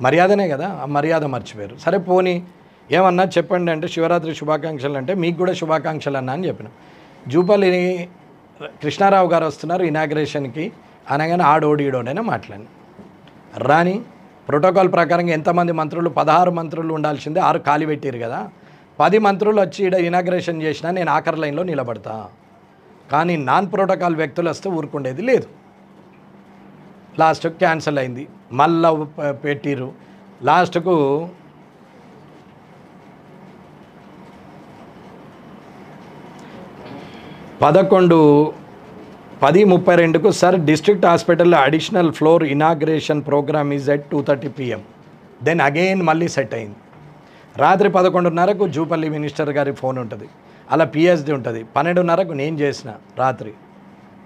మర్యాదనే కదా, ఆ మర్యాద మర్చిపోయారు. సరే పోనీ ఏమన్నా చెప్పండి అంటే శివరాత్రి శుభాకాంక్షలు అంటే మీకు కూడా శుభాకాంక్షలు అన్నా అని చెప్పిన. జూపల్లి కృష్ణారావు గారు వస్తున్నారు ఇనాగ్రేషన్కి అనగానే ఆడోడీడోడైనా మాట్లాడి రాని ప్రోటోకాల్ ప్రకారంగా ఎంతమంది మంత్రులు 16 మంత్రులు ఉండాల్సిందే 6 ఖాళీ పెట్టారు కదా, 10 మంత్రులు వచ్చి ఈడ ఇనాగ్రేషన్ చేసినా నేను ఆఖరి లైన్లో నిలబడతా, కానీ నాన్ ప్రోటోకాల్ వ్యక్తులు వస్తే ఊరుకుండేది లేదు. లాస్ట్కు క్యాన్సిల్ అయింది, మళ్ళా పెట్టిరు. లాస్ట్కు 11:10:32కు సార్ డిస్ట్రిక్ట్ హాస్పిటల్లో additional floor inauguration programme is at 2:30 PM. Then again మళ్ళీ సెట్ అయింది. రాత్రి 11:30కు జూపల్లి మినిస్టర్ గారి ఫోన్ ఉంటుంది, అలా పిహెచ్డి ఉంటుంది. 12:30కు నేను చేసిన రాత్రి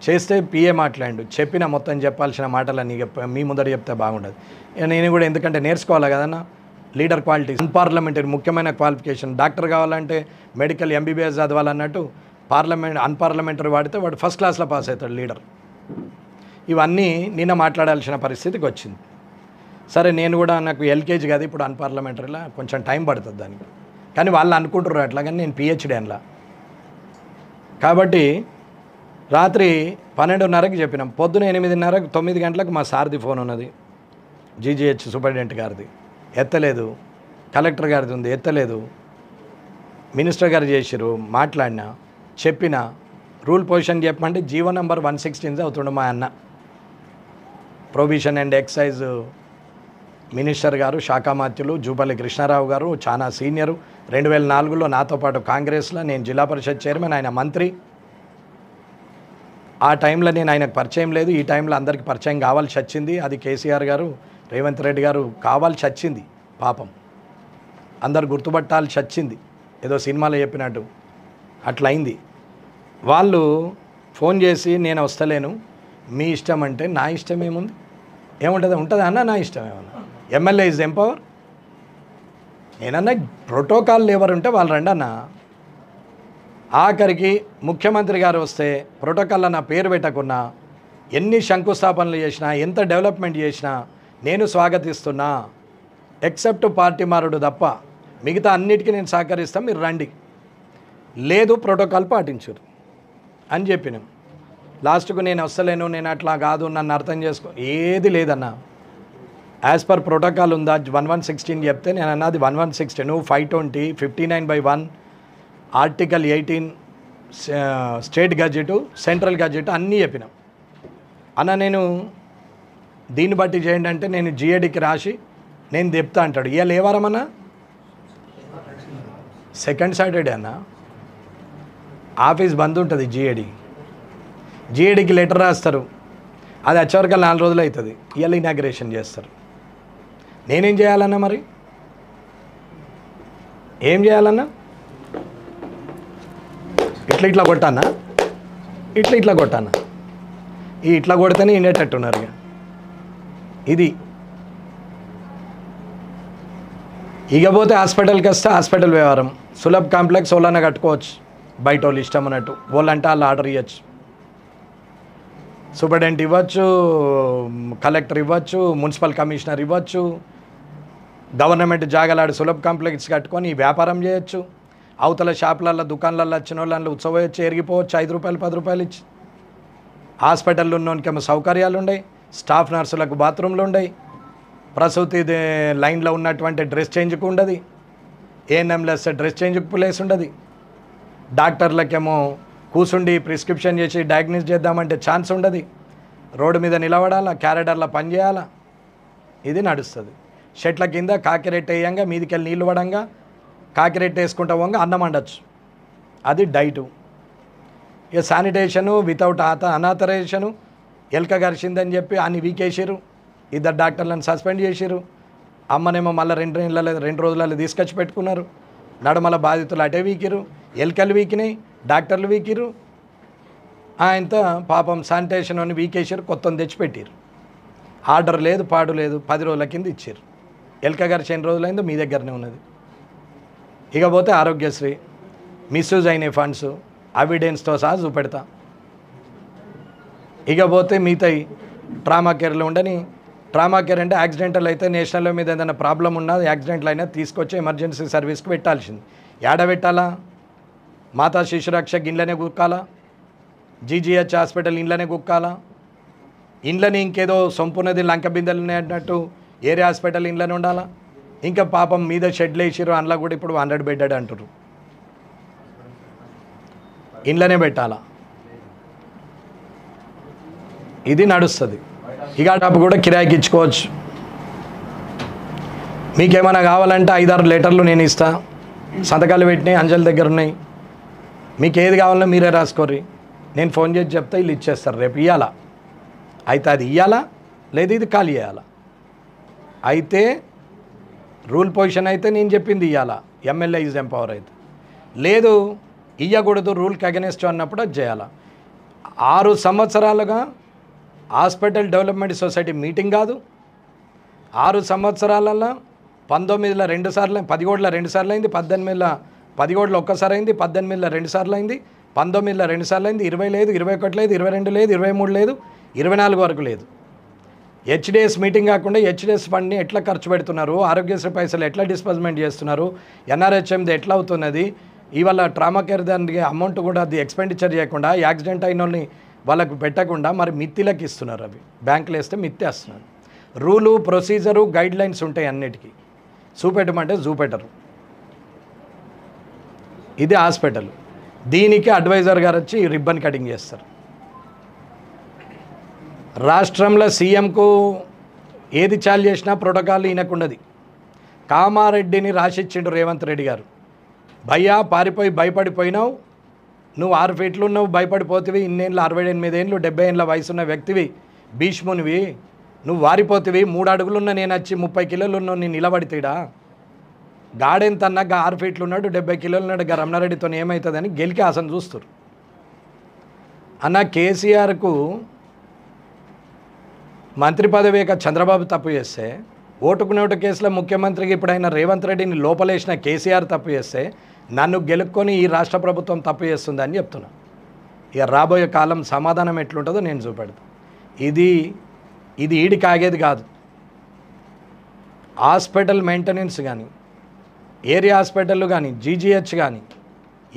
చేస్తే పిఏ మాట్లాడు చెప్పిన మొత్తం చెప్పాల్సిన మాటలన్నీ మీ ముందర చెప్తే బాగుండదు. నేను కూడా ఎందుకంటే నేర్చుకోవాలి కదన్నా లీడర్ క్వాలిటీస్. అన్పార్లమెంటరీ ముఖ్యమైన క్వాలిఫికేషన్. డాక్టర్ కావాలంటే మెడికల్ ఎంబీబీఎస్ చదవాలన్నట్టు అన్పార్లమెంటరీ వాడితే వాడు ఫస్ట్ క్లాస్లో పాస్ అవుతాడు లీడర్. ఇవన్నీ నిన్న మాట్లాడాల్సిన పరిస్థితికి వచ్చింది. సరే నేను కూడా నాకు ఎల్కేజీ కదా ఇప్పుడు అన్పార్లమెంటరీలో కొంచెం టైం పడుతుంది దానికి, కానీ వాళ్ళు అనుకుంటారు అట్లా, కానీ నేను పిహెచ్డి అలా. కాబట్టి రాత్రి 12:30కి చెప్పినాం. పొద్దున 8:30 9 గంటలకు మా సార్ది ఫోన్ ఉన్నది, జీజీహెచ్ సూపరింటెండెంట్ గారిది, ఎత్తలేదు. కలెక్టర్ గారిది ఉంది, ఎత్తలేదు. మినిస్టర్ గారు చేసిరు, మాట్లాడినా, చెప్పిన రూల్ పొజిషన్ చెప్పమంటే జీవో నెంబర్ 116 అవుతుండే మా అన్న ప్రొవిషన్ అండ్ ఎక్సైజ్ మినిస్టర్ గారు, శాఖామాత్యులు జూపల్లి కృష్ణారావు గారు, చాలా సీనియరు. 2004లో నాతో పాటు కాంగ్రెస్లో నేను జిల్లా పరిషత్ చైర్మన్, ఆయన మంత్రి. ఆ టైంలో నేను ఆయనకు పరిచయం లేదు, ఈ టైంలో అందరికీ పరిచయం కావాల్సి వచ్చింది. అది కేసీఆర్ గారు, రేవంత్ రెడ్డి గారు కావాల్సి వచ్చింది. పాపం అందరు గుర్తుపట్టాల్సి వచ్చింది, ఏదో సినిమాలో చెప్పినట్టు అట్లా అయింది. వాళ్ళు ఫోన్ చేసి నేను వస్తలేను, మీ ఇష్టం అంటే నా ఇష్టం ఏముంది, ఏముంటుంది ఉంటుంది అన్న, నా ఇష్టం ఏమన్నా. MLA is empower. నేనన్నా ప్రోటోకాల్ ఎవరు ఉంటే వాళ్ళు రండి అన్న. ఆఖరికి ముఖ్యమంత్రి గారు వస్తే ప్రోటోకాల్లో నా పేరు పెట్టకున్నా, ఎన్ని శంకుస్థాపనలు చేసినా, ఎంత డెవలప్మెంట్ చేసినా నేను స్వాగతిస్తున్నా, ఎక్సెప్ట్ పార్టీ మారుడు తప్ప మిగతా అన్నిటికీ నేను సహకరిస్తాను, మీరు రండి. లేదు ప్రోటోకాల్ పాటించరు అని చెప్పినాం. లాస్ట్కు నేను వస్తలేను, నేను అట్లా కాదు, నన్ను అర్థం చేసుకో, ఏది లేదన్నా. యాజ్ పర్ ప్రోటోకాల్ ఉందా 1116 చెప్తే నేను అన్నది 1116, 520, 59/1, ఆర్టికల్ 18, స్టేట్ గజెటు, సెంట్రల్ గజెట్ అన్నీ చెప్పినాం. అన్న నేను దీన్ని బట్టి చేయండి అంటే నేను జిఏడికి రాసి నేను చెప్తా అంటాడు. ఇవాళ ఏ వారం అన్నా? సెకండ్ సాటర్డే అన్న. ఆఫీస్ బంద్ ఉంటుంది జిఏడికి లెటర్ రాస్తారు, అది వచ్చేవరకు 4 రోజులు అవుతుంది. ఇవాళ ఇనాగ్రేషన్ చేస్తారు. నేనేం చేయాలన్నా? మరి ఏం చేయాలన్నా? ఇట్లా కొట్టానా? ఇట్లా కొట్టానా? ఇట్లా కొడితేనే వినేటట్టున్నారు. ఇది ఇకపోతే హాస్పిటల్కి వస్తే హాస్పిటల్ వ్యవహారం. సులభ్ కాంప్లెక్స్ వాళ్ళన్న కట్టుకోవచ్చు, బయట వాళ్ళు ఇష్టం అన్నట్టు. వాళ్ళంటే వాళ్ళు ఆర్డర్ ఇవ్వచ్చు, సూపరింటెండెంట్ ఇవ్వచ్చు, కలెక్టర్ ఇవ్వచ్చు, మున్సిపల్ కమిషనర్ ఇవ్వచ్చు. గవర్నమెంట్ జాగలాడు సులభ్ కాంప్లెక్స్ కట్టుకొని వ్యాపారం చేయొచ్చు. అవతల షాపులలో దుకాణాలలో వచ్చిన వాళ్ళని ఉత్సవం వచ్చి ఎరిగిపోవచ్చు, 5 రూపాయలు 10 రూపాయలు ఇచ్చి. హాస్పిటల్లో ఉన్నోనికేమో సౌకర్యాలు ఉన్నాయి, స్టాఫ్ నర్సులకు బాత్రూమ్లు ఉన్నాయి, ప్రసూతి లైన్లో ఉన్నటువంటి డ్రెస్ చేంజ్కు ఉండదు, ఏఎన్ఎంలెస్ డ్రెస్ చేంజ్కు ప్లేస్ ఉండదు. డాక్టర్లకేమో కూసుండి ప్రిస్క్రిప్షన్ చేసి డయాగ్నోస్ చేద్దామంటే ఛాన్స్ ఉండదు. రోడ్డు మీద నిలబడాలా, క్యారిడార్లో పనిచేయాలా, ఇది నడుస్తుంది. షెట్ల కింద కాకిరెట్ వేయంగా మీదికెళ్ళి నీళ్ళు పడంగా కాకిరెట్ వేసుకుంటా పోగా అన్నం వండొచ్చు, అది డైటు. ఇక శానిటేషను వితౌట్ అనాథరైజేషను. ఎలక గరిచిందని చెప్పి అన్ని వీకేసారు, 2 డాక్టర్లను సస్పెండ్ చేసారు. అమ్మనేమో మళ్ళీ 2 రోజులలో తీసుకొచ్చి పెట్టుకున్నారు. నడుమల బాధితులు అటే వీకిరు, ఎలకలు వీకినాయి, డాక్టర్లు వీకిరు. ఆయనతో పాపం శానిటేషన్ అని వీకేసారు, కొత్తని తెచ్చిపెట్టారు. ఆర్డర్ లేదు, పాడు లేదు, 10 రోజుల కింద ఇచ్చారు. ఎలక గరిచి ఎన్ని రోజులైందో మీ దగ్గరనే ఉన్నది. ఇకపోతే ఆరోగ్యశ్రీ మిస్యూజ్ అయిన ఫండ్స్ ఎవిడెన్స్తో సహా చూపెడతా. ఇకపోతే మిగతాయి ట్రామా కేర్లు ఉండని, ట్రామా కేర్ అంటే యాక్సిడెంటల్ అయితే నేషనల్ మీద ఏదైనా ప్రాబ్లం ఉన్నా యాక్సిడెంట్లు అయినా తీసుకొచ్చి ఎమర్జెన్సీ సర్వీస్కి పెట్టాల్సింది. ఏడ పెట్టాలా? మాతా శిశురక్ష ఇండ్లనే కుక్కాలా? GGH hospital ఇండ్లనే కుక్కాలా? ఇండ్లని ఇంకేదో సొంపున్నది లంక బిందెలు అన్నట్టు ఏరియా హాస్పిటల్ ఇండ్లని ఉండాలా? ఇంకా పాపం మీద షెడ్లు వేసిరు, అందులో కూడా ఇప్పుడు 100 బెడ్డెడ్ అంటారు. ఇండ్లనే పెట్టాలా? ఇది నడుస్తుంది. ఇక డబ్బు కూడా కిరాయికి ఇచ్చుకోవచ్చు. మీకేమైనా కావాలంటే 5-6 లెటర్లు నేను ఇస్తా, సంతకాలు పెట్టినాయి, అంజలి దగ్గర ఉన్నాయి. మీకు ఏది కావాలో మీరే రాసుకోర్రి, నేను ఫోన్ చేసి చెప్తే వీళ్ళు ఇచ్చేస్తారు. రేపు ఇవ్వాలా? అయితే అది ఇవ్వాలా, లేదు ఇది ఖాళీ చేయాలా? అయితే రూల్ పొజిషన్ అయితే నేను చెప్పింది ఇవ్వాలా, ఎమ్మెల్యే ఈజ్ ఎంపవర్. అయితే లేదు ఇవ్వకూడదు, రూల్కి అగెనెస్ట్ అన్నప్పుడు అది చేయాలా. 6 సంవత్సరాలుగా హాస్పిటల్ డెవలప్మెంట్ సొసైటీ మీటింగ్ కాదు. 6 సంవత్సరాలలో 19లో 2 సార్లు, 17లో 2 సార్లు అయింది, 18లో 17లో ఒక్కసారి అయింది, 18లో 2 సార్లు అయింది, 19లో 2 సార్లు అయింది, 20 లేదు, 21 లేదు, 22 లేదు, 23 లేదు, 24 వరకు లేదు. హెచ్డిఎస్ మీటింగ్ కాకుండా హెచ్డిఎస్ ఫండ్ని ఎట్లా ఖర్చు పెడుతున్నారు, ఆరోగ్యశ్రీ పైసలు ఎట్లా డిస్బర్స్మెంట్ చేస్తున్నారు, ఎన్ఆర్హెచ్ఎంది ఎట్లా అవుతున్నది, ఇవాళ ట్రామా కేర్ దానికి అమౌంట్ కూడా అది ఎక్స్పెండిచర్ చేయకుండా యాక్సిడెంట్ అయిన వాళ్ళని వాళ్ళకు పెట్టకుండా మరి మిత్తిలకు ఇస్తున్నారు. అవి బ్యాంకులు వేస్తే మిత్తేస్తున్నారు. రూలు, ప్రొసీజరు, గైడ్ లైన్స్ ఉంటాయి అన్నిటికీ. చూపెట్టమంటే చూపెట్టరు. ఇది హాస్పిటల్. దీనికి అడ్వైజర్ గారు వచ్చి రిబ్బన్ కటింగ్ చేస్తారు. రాష్ట్రంలో సీఎంకు ఏది చాలు చేసినా ప్రోటోకాల్ ఈయనకుండది. కామారెడ్డిని రాసిచ్చిండు రేవంత్ రెడ్డి గారు. భయ్యా పారిపోయి భయపడిపోయినావు, నువ్వు 6 ఫీట్లు ఉన్నావు, భయపడిపోతివి, ఇన్నేళ్ళు 68 ఏళ్ళు 70 ఏళ్ళ వయసున్న వ్యక్తివి, భీష్మునివి, నువ్వు వారిపోతివి, 3 అడుగులున్న నేను వచ్చి 30 కిలోలు ఉన్నావు, నేను నిలబడితేడా గాడెంతన్నా 6 ఫీట్లు ఉన్నాడు, 70 కిలోలు ఉన్నాడు, రమణారెడ్డితో ఏమవుతుందని గెలికి ఆసన చూస్తారు. అన్న కేసీఆర్కు మంత్రి పదవి చంద్రబాబు తప్పు చేస్తే, ఓటుకు నోటు కేసులో ముఖ్యమంత్రికి ఇప్పుడైనా రేవంత్ రెడ్డిని లోపలేసిన కేసీఆర్ తప్పు చేస్తే, నన్ను గెలుక్కొని ఈ రాష్ట్ర ప్రభుత్వం తప్పు చేస్తుందని చెప్తున్నా. ఇక రాబోయే కాలం సమాధానం ఎట్లుంటుందో నేను చూపెడతాను. ఇది ఈడికి ఆగేది కాదు. హాస్పిటల్ మెయింటెనెన్స్ కానీ, ఏరియా హాస్పిటల్ కానీ, జీజీహెచ్ కానీ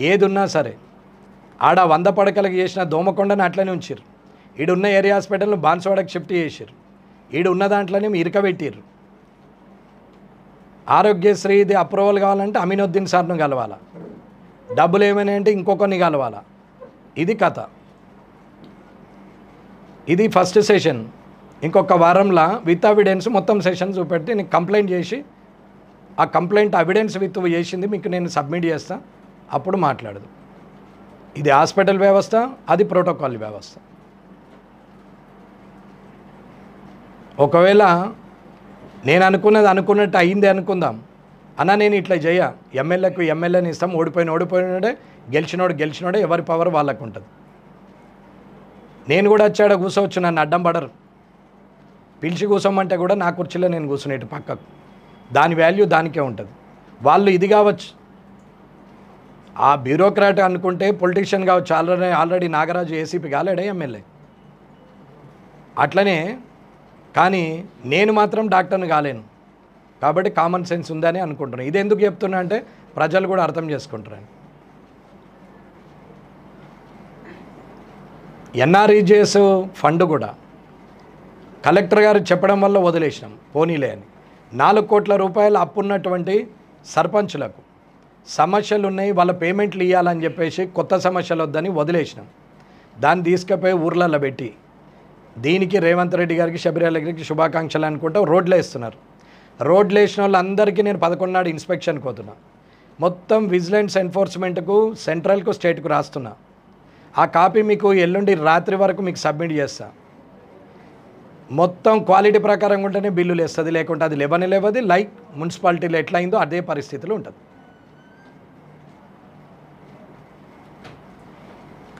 ఏది ఉన్నా సరే, ఆడ 100 పడకలకు చేసిన దోమకొండని అట్లనే ఉంచారు. ఈడున్న ఏరియా హాస్పిటల్ను బాన్సువాడకు షిఫ్ట్ చేసారు. ఈడున్న దాంట్లోనే ఇరకబెట్టారు. ఆరోగ్యశ్రీది అప్రూవల్ కావాలంటే అమీనుద్దీన్ సార్ను కలవాలా, డబ్బులు ఏమైనా అంటే ఇంకొకరిని కలవాలా. ఇది కథ. ఇది ఫస్ట్ సెషన్. ఇంకొక వారంలో విత్ ఎవిడెన్స్ మొత్తం సెషన్ చూపెట్టి నేను కంప్లైంట్ చేసి, ఆ కంప్లైంట్ ఎవిడెన్స్ విత్ చేసింది మీకు నేను సబ్మిట్ చేస్తా, అప్పుడు మాట్లాడదు. ఇది హాస్పిటల్ వ్యవస్థ, అది ప్రోటోకాల్ వ్యవస్థ. ఒకవేళ నేను అనుకున్నట్టు అయింది అనుకుందాం అన్న, నేను ఇట్లా చేయ, ఎమ్మెల్యేకు ఎమ్మెల్యేని ఇస్తాం, ఓడిపోయినోడే, గెలిచినోడే, ఎవరి పవర్ వాళ్ళకు ఉంటుంది. నేను కూడా వచ్చాడ కూర్చోవచ్చు, నన్ను అడ్డం పడరు. పిలిచి కూర్చోమంటే కూడా నా కుర్చీలో నేను కూర్చునేటు పక్కకు, దాని వాల్యూ దానికే ఉంటుంది. వాళ్ళు ఇది కావచ్చు, ఆ బ్యూరోక్రాట్ అనుకుంటే పొలిటీషియన్ కావచ్చు. ఆల్రెడీ నాగరాజు ఏసీపీ కాలేడే ఎమ్మెల్యే. అట్లనే కానీ నేను మాత్రం డాక్టర్ని కాలేను కాబట్టి కామన్ సెన్స్ ఉందని అనుకుంటున్నాను. ఇది ఎందుకు చెప్తున్నా అంటే ప్రజలు కూడా అర్థం చేసుకుంటారని. ఎన్ఆర్ఈజీఎస్ ఫండ్ కూడా కలెక్టర్ గారు చెప్పడం వల్ల వదిలేసినాం, పోనీలే అని. 4 కోట్ల రూపాయలు అప్పున్నటువంటి సర్పంచులకు సమస్యలు ఉన్నాయి, వాళ్ళ పేమెంట్లు ఇవ్వాలని చెప్పేసి కొత్త సమస్యలు వద్దని వదిలేసినాం. దాన్ని తీసుకుపోయి ఊర్లలో పెట్టి దీనికి రేవంత్ రెడ్డి గారికి, శబరిమల గారికి శుభాకాంక్షలు అనుకుంటూ రోడ్లు వేస్తున్నారు. రోడ్లు వేసిన వాళ్ళందరికీ నేను 11 నాడు ఇన్స్పెక్షన్కి పోతున్నా. మొత్తం విజిలెన్స్ ఎన్ఫోర్స్మెంట్కు, సెంట్రల్కు, స్టేట్కు రాస్తున్నా. ఆ కాపీ మీకు ఎల్లుండి రాత్రి వరకు మీకు సబ్మిట్ చేస్తా. మొత్తం క్వాలిటీ ప్రకారం ఉంటేనే బిల్లులు వేస్తుంది, లేకుంటే అది లేవది. లైక్ మున్సిపాలిటీలో ఎట్లా అయిందో అదే పరిస్థితిలో ఉంటుంది.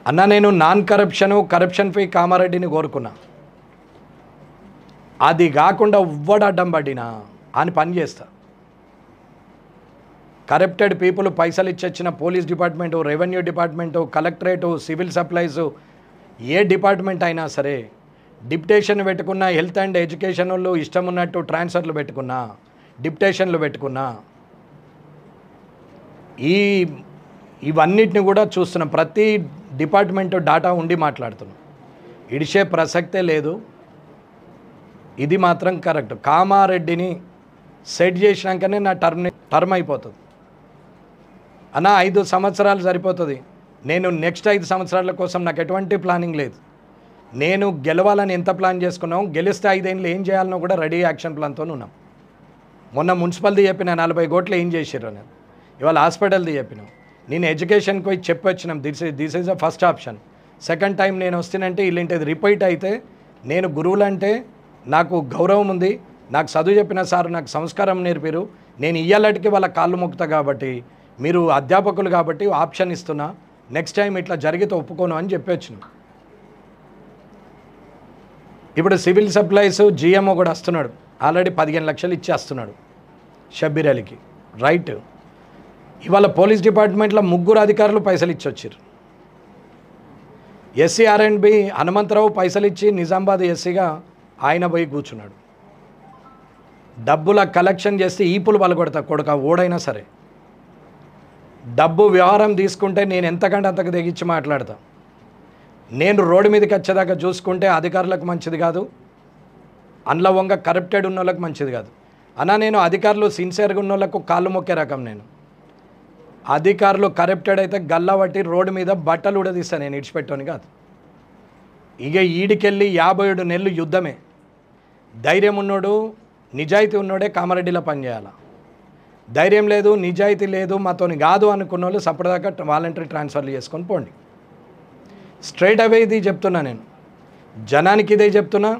అన్న నేను నాన్ కరప్షన్ ఫ్రీ కామారెడ్డిని కోరుకున్నా. అది కాకుండా ఎవ్వడు అడ్డం పడినా అని పని చేస్తా. కరప్టెడ్ పీపుల్ పైసలు ఇచ్చొచ్చిన police department, revenue department, collectorate, civil supplies, ఏ డిపార్ట్మెంట్ అయినా సరే డిప్యుటేషన్ పెట్టుకున్న, హెల్త్ అండ్ ఎడ్యుకేషన్ వాళ్ళు ఇష్టం ఉన్నట్టు ట్రాన్స్ఫర్లు పెట్టుకున్నా, డిప్యుటేషన్లు పెట్టుకున్నా, ఇవన్నిటిని కూడా చూస్తున్నాం. ప్రతి డిపార్ట్మెంట్ డాటా ఉండి మాట్లాడుతున్నాం. ఇడిచే ప్రసక్తే లేదు. ఇది మాత్రం కరెక్ట్. కామారెడ్డిని సెట్ చేసినాకనే నా టర్మ్ అయిపోతుంది అన్న. 5 సంవత్సరాలు సరిపోతుంది. నేను నెక్స్ట్ 5 సంవత్సరాల కోసం నాకు ఎటువంటి ప్లానింగ్ లేదు. నేను గెలవాలని ఎంత ప్లాన్ చేసుకున్నాం, గెలిస్తే 5 ఏళ్ళు ఏం చేయాలనో కూడా రెడీ యాక్షన్ ప్లాన్తో ఉన్నాం. మొన్న మున్సిపల్ది చెప్పిన 40 కోట్లు ఏం చేసారు నేను, ఇవాళ హాస్పిటల్ది చెప్పినాం. నేను ఎడ్యుకేషన్కి పోయి చెప్పొచ్చినాం, this is the first option. Second time నేను వస్తానంటే ఇల్లింటిది రిపీట్ అయితే, నేను గురువులంటే నాకు గౌరవం ఉంది, నాకు చదువు చెప్పిన సార్ నాకు సంస్కారం నేర్పిరు, నేను ఇయ్యాలటికి వాళ్ళ కాళ్ళు మొక్కుతా కాబట్టి, మీరు అధ్యాపకులు కాబట్టి ఆప్షన్ ఇస్తున్నా, నెక్స్ట్ టైం ఇట్లా జరిగితే ఒప్పుకోను అని చెప్పొచ్చినాం. ఇప్పుడు సివిల్ సప్లైస్ జిఎంఓ కూడా వస్తున్నాడు, ఆల్రెడీ 15 లక్షలు ఇచ్చేస్తున్నాడు షబ్బీర్ అలీకి. రైట్. ఇవాళ పోలీస్ డిపార్ట్మెంట్లో 3 అధికారులు పైసలు ఇచ్చొచ్చారు. SCR&B హనుమంతరావు పైసలు ఇచ్చి నిజామాబాద్ ఎస్సీగా ఆయన పోయి కూర్చున్నాడు. డబ్బుల కలెక్షన్ చేస్తే ఈపులు పలగొడతా కొడుక ఓడైనా సరే. డబ్బు వ్యవహారం తీసుకుంటే నేను ఎంతకంటే అంతకు తెగించి మాట్లాడతా. నేను రోడ్డు మీదకి వచ్చేదాకా చూసుకుంటే అధికారులకు మంచిది కాదు, అందులో వంగ కరప్టెడ్ ఉన్న వాళ్ళకి మంచిది కాదు అన్న. నేను అధికారులు సిన్సియర్గా ఉన్న వాళ్ళకు కాళ్ళు మొక్కే రకం. నేను అధికారులు కరప్టెడ్ అయితే గల్లబట్టి రోడ్డు మీద బట్టలు ఉడదీస్తాను, నేను ఇడిచిపెట్టాను కాదు. ఇక ఈడికెళ్ళి 57 నెలలు యుద్ధమే. ధైర్యం ఉన్నోడు, నిజాయితీ ఉన్నోడే కామారెడ్డిలో పనిచేయాలి. ధైర్యం లేదు, నిజాయితీ లేదు, మాతోని కాదు అనుకున్న వాళ్ళు సపరేట్గా వాలంటరీ ట్రాన్స్ఫర్లు చేసుకొని పోండి. స్ట్రైట్ అవే ఇది చెప్తున్నా. నేను జనానికి ఇదే చెప్తున్నా,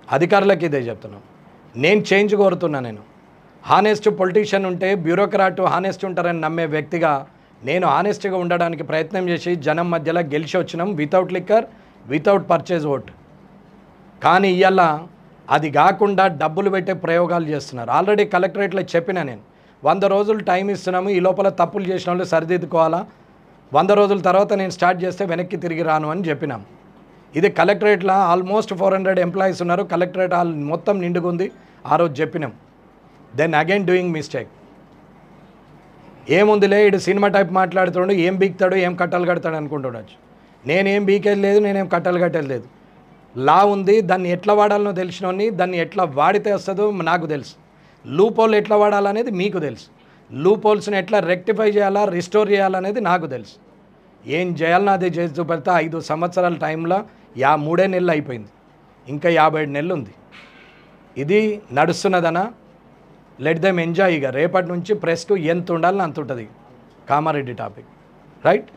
అధికారులకు ఇదే చెప్తున్నా. నేను చేంజ్ కోరుతున్నా. నేను హానెస్ట్ పొలిటీషియన్ ఉంటే, బ్యూరోక్రాట్ హానెస్ట్ ఉంటారని నమ్మే వ్యక్తిగా నేను హానెస్ట్గా ఉండడానికి ప్రయత్నం చేసి జనం మధ్యలో గెలిచి వచ్చినాం, without liquor, without purchase vote. కానీ ఇవాళ అది కాకుండా డబ్బులు పెట్టే ప్రయోగాలు చేస్తున్నారు. ఆల్రెడీ కలెక్టరేట్లో చెప్పిన నేను, 100 రోజులు టైం ఇస్తున్నాము, ఈ లోపల తప్పులు చేసిన వాళ్ళు సరిదిద్దుకోవాలా, 100 రోజుల తర్వాత నేను స్టార్ట్ చేస్తే వెనక్కి తిరిగి రాను అని చెప్పినాం. ఇది కలెక్టరేట్లో ఆల్మోస్ట్ 400 ఎంప్లాయీస్ ఉన్నారు, కలెక్టరేట్ హాల్ మొత్తం నిండుకుంది. ఆ రోజు చెప్పినాం. Then again doing mistake. ఏముందిలే, ఇడు సినిమా టైప్ మాట్లాడుతాడు, ఏం బీక్తాడు, ఏం కట్టలు కడతాడు అనుకుంటుండొచ్చు. నేనేం బీకేది లేదు, నేనేం కట్టలు కట్టేది లేదు. లా ఉంది, దాన్ని ఎట్లా వాడాలనో తెలిసినోని, దాన్ని ఎట్లా వాడితే వస్తుందో నాకు తెలుసు. లూప్ హోల్ ఎట్లా వాడాలనేది మీకు తెలుసు. లూప్ హోల్స్ని ఎట్లా రెక్టిఫై చేయాలా, రిస్టోర్ చేయాలనేది నాకు తెలుసు. ఏం చేయాలన్నా అదే చేసి చూపెడతా. 5 సంవత్సరాల టైంలో 3 నెలలు అయిపోయింది, ఇంకా 57 నెలలు ఉంది. ఇది నడుస్తున్నదనా? Let them enjoy. ఇక రేపటి నుంచి ప్రెస్కు ఎంత ఉండాలని అంత ఉంటుంది కామారెడ్డి టాపిక్. రైట్.